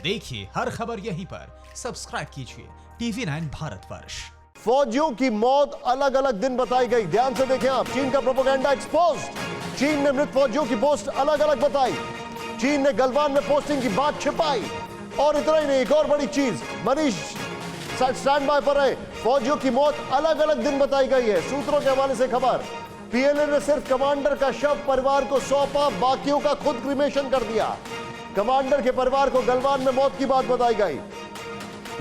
देखिए हर खबर यहीं पर। सब्सक्राइब कीजिए TV9 भारतवर्ष। फौजियों की मौत अलग अलग दिन बताई गई। ध्यान से देखें आप, चीन का प्रोपेगेंडा एक्सपोज्ड। चीन ने मृत फौजियों की पोस्ट अलग अलग बताई। चीन ने गलवान में पोस्टिंग की बात छिपाई। और इतना ही नहीं, एक और बड़ी चीज, मनीष स्टैंड बाय पर रहे, फौजियों की मौत अलग अलग दिन बताई गई है। सूत्रों के हवाले से खबर, पीएलए ने सिर्फ कमांडर का शव परिवार को सौंपा, बाकियों का खुद क्रिमेशन कर दिया। कमांडर के परिवार को गलवान में मौत की बात बताई गई,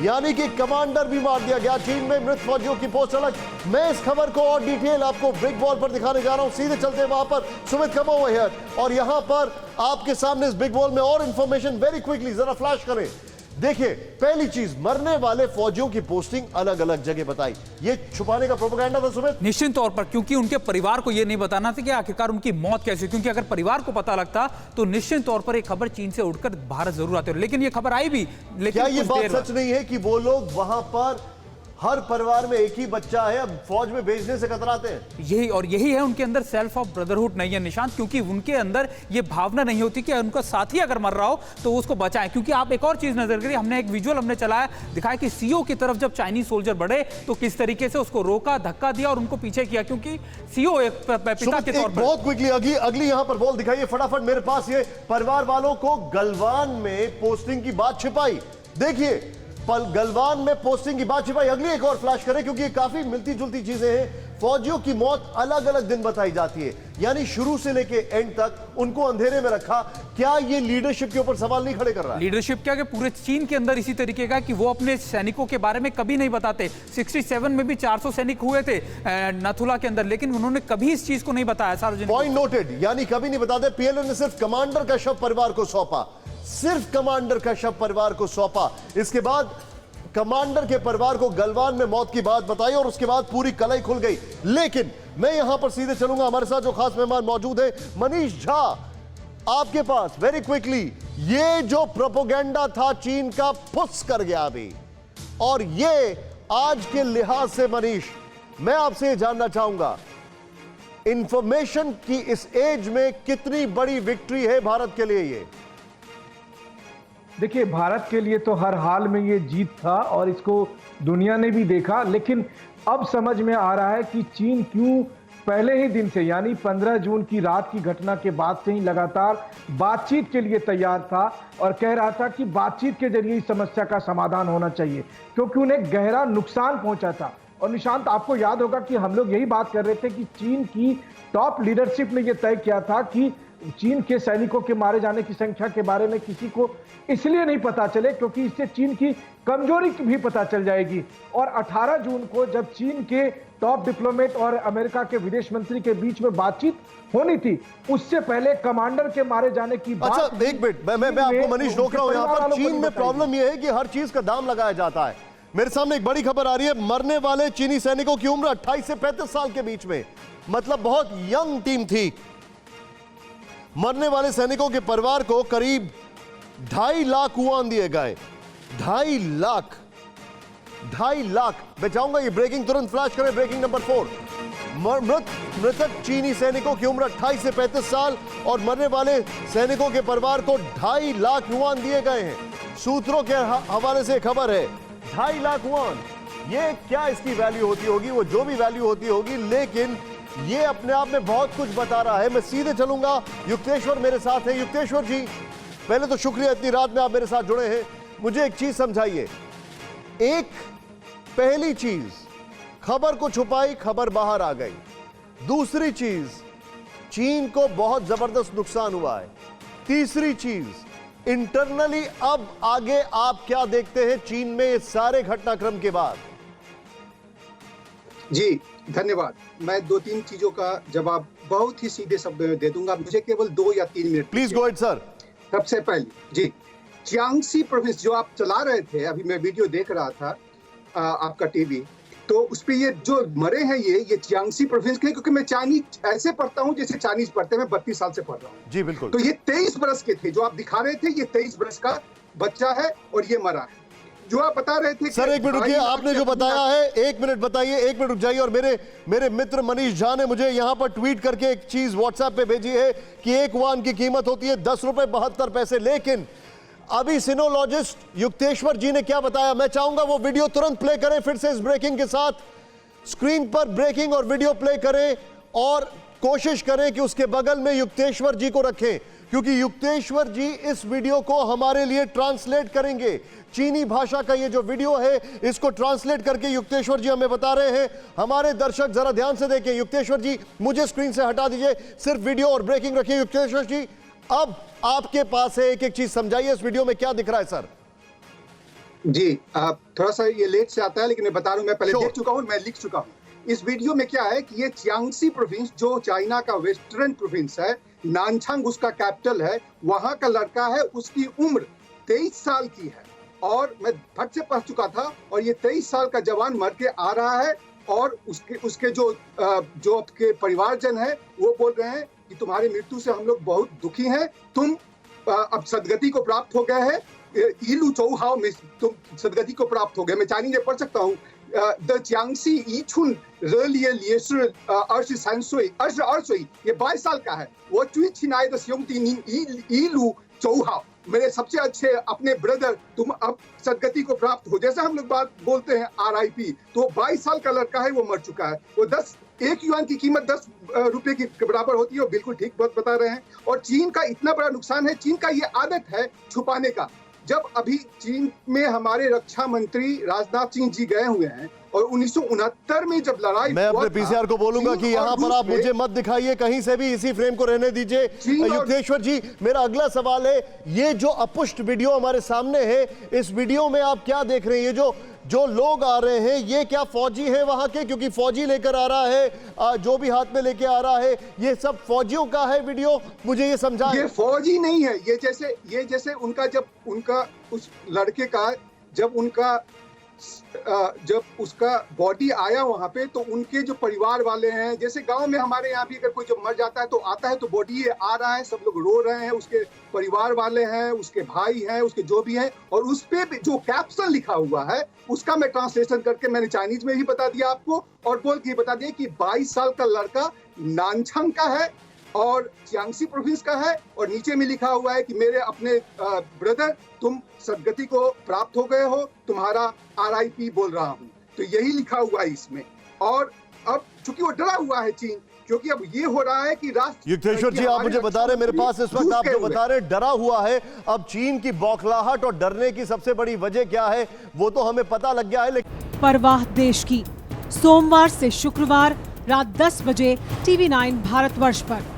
यानी कि कमांडर भी मार दिया गया। चीन में मृत फौजियों की पोस्ट अलग। मैं इस खबर को और डिटेल आपको बिग बॉल पर दिखाने जा रहा हूं। सीधे चलते हैं वहां पर, सुमित कम ओवर हियर, और यहां पर आपके सामने इस बिग बॉल में और इंफॉर्मेशन वेरी क्विकली जरा फ्लैश करें। देखिए, पहली चीज, मरने वाले फौजियों की पोस्टिंग अलग अलग जगह बताई। ये छुपाने का प्रोपेगेंडा था सुमित? निश्चित तौर पर, क्योंकि उनके परिवार को यह नहीं बताना था कि आखिरकार उनकी मौत कैसे, क्योंकि अगर परिवार को पता लगता तो निश्चित तौर पर एक खबर चीन से उड़कर भारत जरूर आते। लेकिन ये खबर आई भी, लेकिन क्या ये बात सच नहीं है कि वो लोग वहां पर हर परिवार में एक ही बच्चा है, अब फौज में भेजने से कतराते हैं? यही है उनके अंदर सेल्फ ऑफ ब्रदरहुड नहीं है निशांत, क्योंकि उनके अंदर ये भावना नहीं होती कि उनका साथी अगर मर रहा हो तो उसको बचाएं। क्योंकि आप एक और चीज नजर करिए, हमने एक विजुअल चलाया, दिखाया कि सीओ की तरफ जब चाइनीज सोल्जर बढ़े तो किस तरीके से उसको रोका, धक्का दिया और उनको पीछे किया, क्योंकि सीओ एक पिता के तौर पर। बहुत क्विकली अगली यहां पर बॉल दिखाइए फटाफट मेरे पास। ये परिवार वालों को गलवान में पोस्टिंग की बात छिपाई। देखिए, गलवान में पोस्टिंग की बात छिपाई। अगली एक और फ्लैश करें, क्योंकि ये काफी मिलती जुलती चीजें हैं। फौजियों की मौत अलग अलग दिन बताई जाती है, यानी शुरू से लेके एंड तक उनको अंधेरे में रखा। क्या ये लीडरशिप के ऊपर सवाल नहीं खड़े कर रहा है? लीडरशिप क्या कि पूरे चीन के अंदर इसी तरीके का कि वो अपने सैनिकों के बारे में कभी नहीं बताते। 67 में भी 400 सैनिक हुए थे नाथुला के अंदर, लेकिन उन्होंने कभी इस चीज को नहीं बताया सार्वजनिक। पॉइंट नोटेड, यानी कभी नहीं बताते। पीएलए ने सिर्फ कमांडर का शव परिवार को सौंपा, सिर्फ कमांडर का शव परिवार को सौंपा। इसके बाद कमांडर के परिवार को गलवान में मौत की बात बताई और उसके बाद पूरी कलाई खुल गई। लेकिन मैं यहां पर सीधे चलूंगा, हमारे साथ जो खास मेहमान मौजूद है, मनीष झा, आपके पास वेरी क्विकली, ये जो प्रोपेगेंडा था चीन का फुस कर गया अभी, और ये आज के लिहाज से मनीष, मैं आपसे जानना चाहूंगा, इंफॉर्मेशन की इस एज में कितनी बड़ी विक्ट्री है भारत के लिए ये? देखिए, भारत के लिए तो हर हाल में ये जीत था और इसको दुनिया ने भी देखा, लेकिन अब समझ में आ रहा है कि चीन क्यों पहले ही दिन से, यानी 15 जून की रात की घटना के बाद से ही लगातार बातचीत के लिए तैयार था और कह रहा था कि बातचीत के जरिए इस समस्या का समाधान होना चाहिए, क्योंकि उन्हें गहरा नुकसान पहुंचा था। और निशांत, आपको याद होगा कि हम लोग यही बात कर रहे थे कि चीन की टॉप लीडरशिप ने यह तय किया था कि चीन के सैनिकों के मारे जाने की संख्या के बारे में किसी को इसलिए नहीं पता चले क्योंकि इससे चीन की कमजोरी भी पता चल जाएगी। और 18 जून को जब चीन के टॉप डिप्लोमेट और अमेरिका के विदेश मंत्री के बीच में बातचीत होनी थी, उससे पहले कमांडर के मारे जाने की बात। अच्छा, एक मिनट, मैं आपको मनीष रोक रहा हूं। यहां पर चीन में प्रॉब्लम यह है कि हर चीज का दाम लगाया जाता है। मेरे सामने एक बड़ी खबर आ रही है, मरने वाले चीनी सैनिकों की उम्र 28 से 35 साल के बीच में, मतलब बहुत यंग टीम थी। मरने वाले सैनिकों के परिवार को करीब 2.5 लाख युआन दिए गए। 2.5 लाख। मैं चाहूंगा ये ब्रेकिंग तुरंत फ्लैश करें, ब्रेकिंग नंबर 4। मृतक चीनी सैनिकों की उम्र 28 से 35 साल और मरने वाले सैनिकों के परिवार को 2.5 लाख युआन दिए गए हैं। सूत्रों के हवाले से खबर है, 2.5 लाख युआन, ये क्या इसकी वैल्यू होती होगी? वो जो भी वैल्यू होती होगी, लेकिन ये अपने आप में बहुत कुछ बता रहा है। मैं सीधे चलूंगा, युक्तेश्वर मेरे साथ है। युक्तेश्वर जी, पहले तो शुक्रिया, इतनी रात में आप मेरे साथ जुड़े हैं। मुझे एक चीज समझाइए। एक पहली चीज, खबर को छुपाई, खबर बाहर आ गई। दूसरी चीज, चीन को बहुत जबरदस्त नुकसान हुआ है। तीसरी चीज, इंटरनली अब आगे आप क्या देखते हैं चीन में इस सारे घटनाक्रम के बाद? जी धन्यवाद। मैं 2-3 चीजों का जवाब बहुत ही सीधे शब्दों में दे दूंगा, मुझे केवल 2 या 3 minute. Please go ahead sir. सबसे पहले जी, जियांगसी प्रोविंस जो आप चला रहे थे, अभी मैं वीडियो देख रहा था आपका टीवी, तो उस पे ये जो मरे हैं ये जियांगसी प्रोविंस के, क्योंकि मैं चाइनीज ऐसे पढ़ता हूँ जैसे चाइनीज पढ़ते हैं। मैं 32 साल से पढ़ रहा हूँ। जी बिल्कुल। तो ये 23 बरस के थे जो आप दिखा रहे थे, ये 23 बरस का बच्चा है और ये मरा है। जो आप बता रहे थे सर, एक मिनट रुकिए, आपने जो बताया है, एक मिनट बताइए, एक मिनट रुक जाइए। और मेरे मित्र मनीष झा ने मुझे यहां पर ट्वीट करके एक चीज व्हाट्सएप पे भेजी है कि 1 युआन की कीमत होती है 10 रुपए 72 पैसे। लेकिन अभी सिनोलॉजिस्ट युक्तेश्वर जी ने क्या बताया, मैं चाहूंगा वो वीडियो तुरंत प्ले करें फिर से इस ब्रेकिंग के साथ। स्क्रीन पर ब्रेकिंग और वीडियो प्ले करें और कोशिश करें कि उसके बगल में युक्तेश्वर जी को रखें, क्योंकि युक्तेश्वर जी इस वीडियो को हमारे लिए ट्रांसलेट करेंगे। चीनी भाषा का ये जो वीडियो है इसको ट्रांसलेट करके युक्तेश्वर जी हमें बता रहे हैं। हमारे दर्शक जरा ध्यान से देखें। युक्तेश्वर जी मुझे स्क्रीन से हटा दीजिए, सिर्फ वीडियो और ब्रेकिंग रखिए। युक्तेश्वर जी अब आपके पास है, एक एक चीज समझाइए इस वीडियो में क्या दिख रहा है सर। जी थोड़ा सा ये लेट से आता है, लेकिन मैं बता रहा हूँ, मैं पहले Sure. देख चुका हूँ, मैं लिख चुका हूँ। इस वीडियो में क्या है कि ये चियांगसी प्रोविंस जो चाइना का वेस्टर्न प्रोविंस है, नानछांग उसका कैपिटल है, वहां का लड़का है, उसकी उम्र 23 साल की है। और मैं फट से पढ़ चुका था, और ये 23 साल का जवान मर के आ रहा है, और उसके जो आपके परिवारजन है वो बोल रहे हैं कि तुम्हारी मृत्यु से हम लोग बहुत दुखी हैं, तुम अब सदगति को प्राप्त हो गए हैं, ईलू चौहाव में तुम सदगति को प्राप्त हो गए। मैं चाइनीज में पढ़ सकता हूँ। द चियांगसी ईचुन रलिए लिएसुर अर्श सांसुई अर्श अर्शुई, ये 22 साल का है। वो चुई छिनाई द स्योंगती नी ईलू चौहाव, मेरे सबसे अच्छे अपने ब्रदर, तुम अब सदगति को प्राप्त हो। जैसे हम लोग बात बोलते हैं RIP, तो 22 साल का लड़का है, वो मर चुका है। वो 1 युआन की कीमत 10 रुपए के बराबर होती है। वो बिल्कुल ठीक बात बता रहे हैं। और चीन का इतना बड़ा नुकसान है, चीन का ये आदत है छुपाने का। जब अभी चीन में हमारे रक्षा मंत्री राजनाथ सिंह जी गए हुए हैं, और 1969 में जब लड़ाई मैं अपने पीसीआर को बोलूंगा कि यहां पर आप मुझे मत दिखाइए कहीं से भी, इसी फ्रेम को रहने दीजिए। युक्तेश्वर जी, मेरा अगला सवाल है, ये जो अपुष्ट वीडियो हमारे सामने है, इस वीडियो में आप क्या देख रहे हैं? ये जो लोग आ रहे हैं, ये क्या फौजी है वहां के? क्योंकि फौजी लेकर आ रहा है, जो भी हाथ में लेके आ रहा है, ये सब फौजियों का है वीडियो, मुझे ये समझा। ये फौजी नहीं है, ये जैसे उनका जब उनका उस लड़के का जब उसका बॉडी आया वहां पे, तो उनके जो परिवार वाले हैं, जैसे गांव में हमारे यहाँ भी अगर कोई जब मर जाता है तो आता है, तो बॉडी ये आ रहा है, सब लोग रो रहे हैं, उसके परिवार वाले हैं, उसके भाई हैं, उसके जो भी हैं, और उस पे जो कैप्शन लिखा हुआ है उसका मैं ट्रांसलेशन करके मैंने चाइनीज में ही बता दिया आपको, और बोल के बता दिया कि 22 साल का लड़का नानछांग का है और चियांगसी प्रोविंस का है, और नीचे में लिखा हुआ है कि मेरे अपने ब्रदर, तुम सदगति को प्राप्त हो गए हो, तुम्हारा RIP बोल रहा हूँ। तो यही लिखा हुआ है इसमें। और अब चूंकि वो डरा हुआ है चीन, क्योंकि अब ये हो रहा है कि राष्ट्र। युक्तेश्वर जी, आप मुझे बता रहे, मेरे पास इस वक्त आप जो बता रहे डरा हुआ है, अब चीन की बौखलाहट और डरने की सबसे बड़ी वजह क्या है वो तो हमें पता लग गया है, लेकिन परवाह देश की, सोमवार से शुक्रवार रात 10 बजे TV9 भारतवर्ष पर।